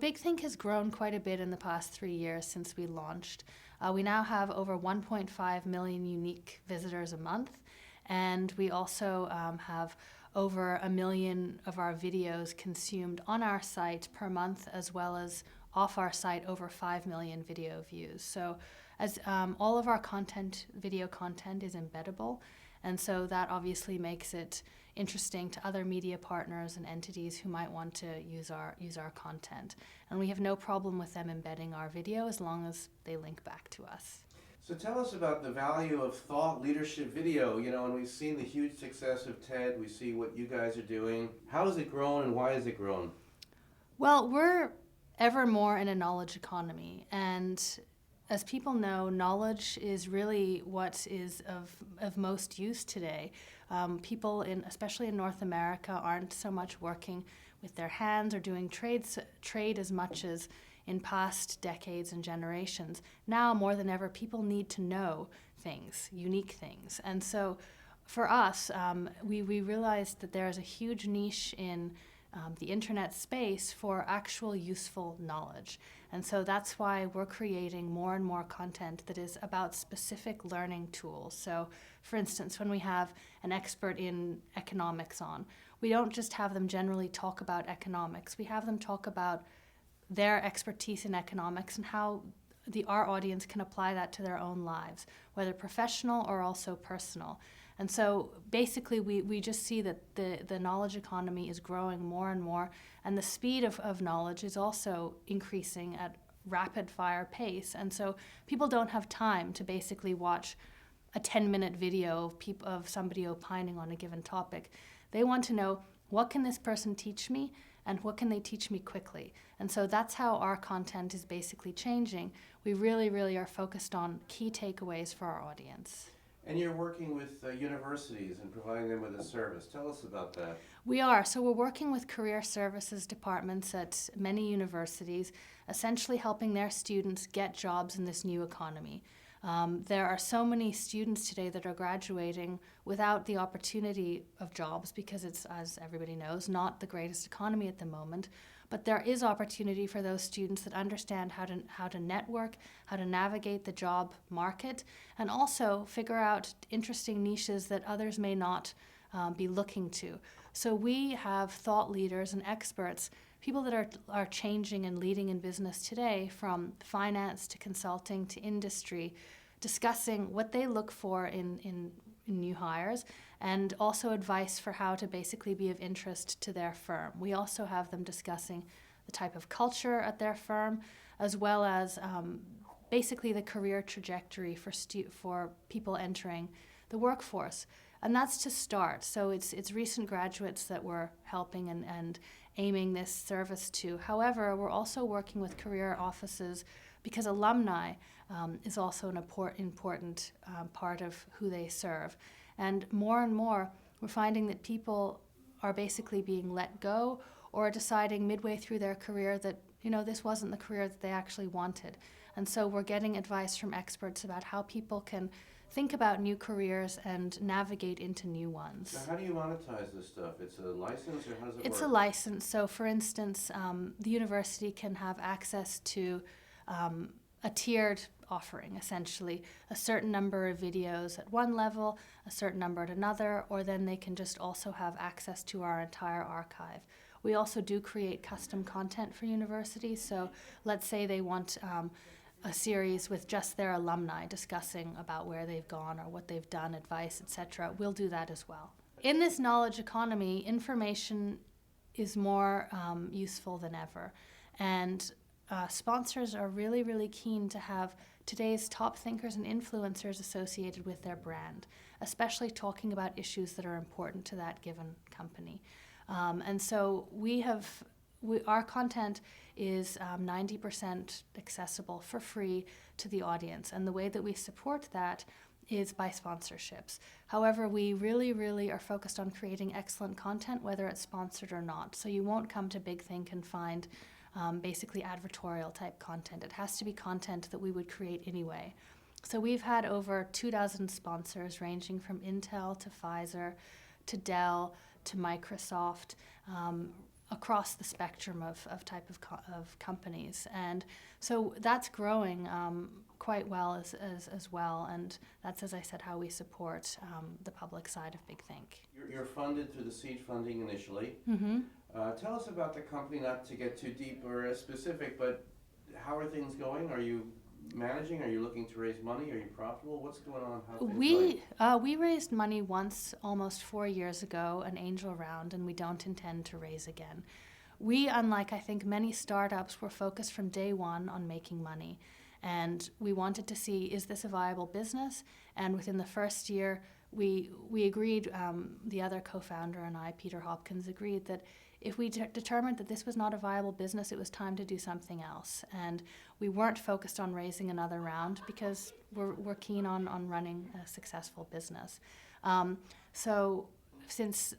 Big Think has grown quite a bit in the past 3 years since we launched. We now have over 1.5 million unique visitors a month, and we also have over 1 million of our videos consumed on our site per month, as well as off our site over 5 million video views. So as all of our content, video content, is embeddable, and so that obviously makes it interesting to other media partners and entities who might want to use our content. And we have no problem with them embedding our video as long as they link back to us. So tell us about the value of thought leadership video, and we've seen the huge success of TED. We see what you guys are doing. How has it grown and why has it grown? Well, we're ever more in a knowledge economy, and as people know, knowledge is really what is of most use today. People, especially in North America, aren't so much working with their hands or doing trade as much as in past decades and generations. Now, more than ever, people need to know things, unique things. And so for us, we realized that there is a huge niche in the internet space for actual useful knowledge. And so that's why we're creating more and more content that is about specific learning tools. So for instance, when we have an expert in economics on, we don't just have them generally talk about economics. We have them talk about their expertise in economics and how our audience can apply that to their own lives, whether professional or also personal. And so basically we just see that the knowledge economy is growing more and more, and the speed of knowledge is also increasing at rapid fire pace. And so people don't have time to basically watch a 10-minute video of somebody opining on a given topic. They want to know, what can this person teach me and what can they teach me quickly? And so that's how our content is basically changing. We really, really are focused on key takeaways for our audience. And you're working with universities and providing them with a service. Tell us about that. We are. So we're working with career services departments at many universities, essentially helping their students get jobs in this new economy. There are so many students today that are graduating without the opportunity of jobs because it's, as everybody knows, not the greatest economy at the moment. But there is opportunity for those students that understand how to network, how to navigate the job market, and also figure out interesting niches that others may not be looking to. So we have thought leaders and experts, people that are changing and leading in business today, from finance to consulting to industry, discussing what they look for in new hires, and also advice for how to basically be of interest to their firm. We also have them discussing the type of culture at their firm, as well as basically the career trajectory for people entering the workforce. And that's to start. So it's recent graduates that we're helping and aiming this service to. However, we're also working with career offices because alumni is also an important part of who they serve. And more, we're finding that people are basically being let go or deciding midway through their career that, this wasn't the career that they actually wanted. And so we're getting advice from experts about how people can think about new careers and navigate into new ones. So how do you monetize this stuff? It's a license, or how does it work? It's a license. So for instance, the university can have access to a tiered offering, essentially a certain number of videos at one level, a certain number at another, or then they can just also have access to our entire archive. We also do create custom content for universities, so let's say they want a series with just their alumni discussing about where they've gone or what they've done, advice, etc. We'll do that as well. In this knowledge economy, information is more useful than ever, and sponsors are really, really keen to have today's top thinkers and influencers associated with their brand, especially talking about issues that are important to that given company. And so our content is 90% accessible for free to the audience, and the way that we support that is by sponsorships. However, we really, really are focused on creating excellent content, whether it's sponsored or not. So you won't come to Big Think and find basically advertorial type content. It has to be content that we would create anyway. So we've had over 24 sponsors ranging from Intel to Pfizer to Dell to Microsoft, across the spectrum of type of companies. And so that's growing quite well as well. And that's, as I said, how we support the public side of Big Think. You're funded through the seed funding initially. Mm-hmm. Tell us about the company, not to get too deep or specific, but how are things going? Are you managing? Are you looking to raise money? Are you profitable? What's going on? How are things going? We raised money once almost 4 years ago, an angel round, and we don't intend to raise again. We, unlike I think many startups, were focused from day one on making money. And we wanted to see, is this a viable business? And within the first year, we agreed, the other co-founder and I, Peter Hopkins, agreed that if we determined that this was not a viable business, it was time to do something else. And we weren't focused on raising another round because we're keen on running a successful business. So since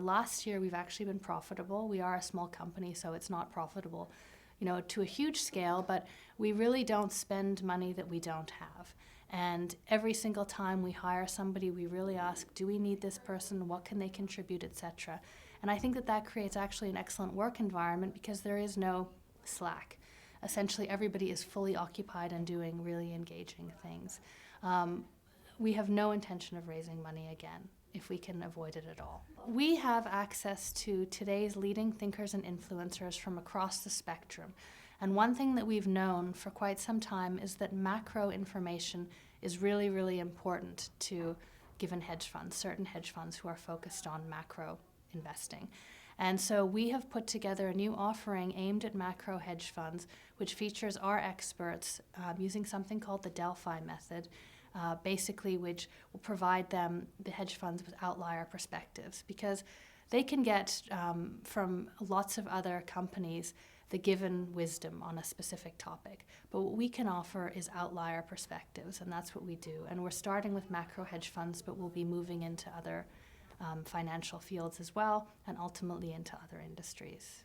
last year, we've actually been profitable. We are a small company, so it's not profitable, to a huge scale, but we really don't spend money that we don't have. And every single time we hire somebody, we really ask, do we need this person? What can they contribute, etc. And I think that creates actually an excellent work environment because there is no slack. Essentially, everybody is fully occupied and doing really engaging things. We have no intention of raising money again, if we can avoid it at all. We have access to today's leading thinkers and influencers from across the spectrum. And one thing that we've known for quite some time is that macro information is really, really important to given hedge funds, certain hedge funds who are focused on macro investing. And so we have put together a new offering aimed at macro hedge funds, which features our experts using something called the Delphi method, basically which will provide them, the hedge funds, with outlier perspectives, because they can get from lots of other companies the given wisdom on a specific topic. But what we can offer is outlier perspectives, and that's what we do. And we're starting with macro hedge funds, but we'll be moving into other financial fields as well, and ultimately into other industries.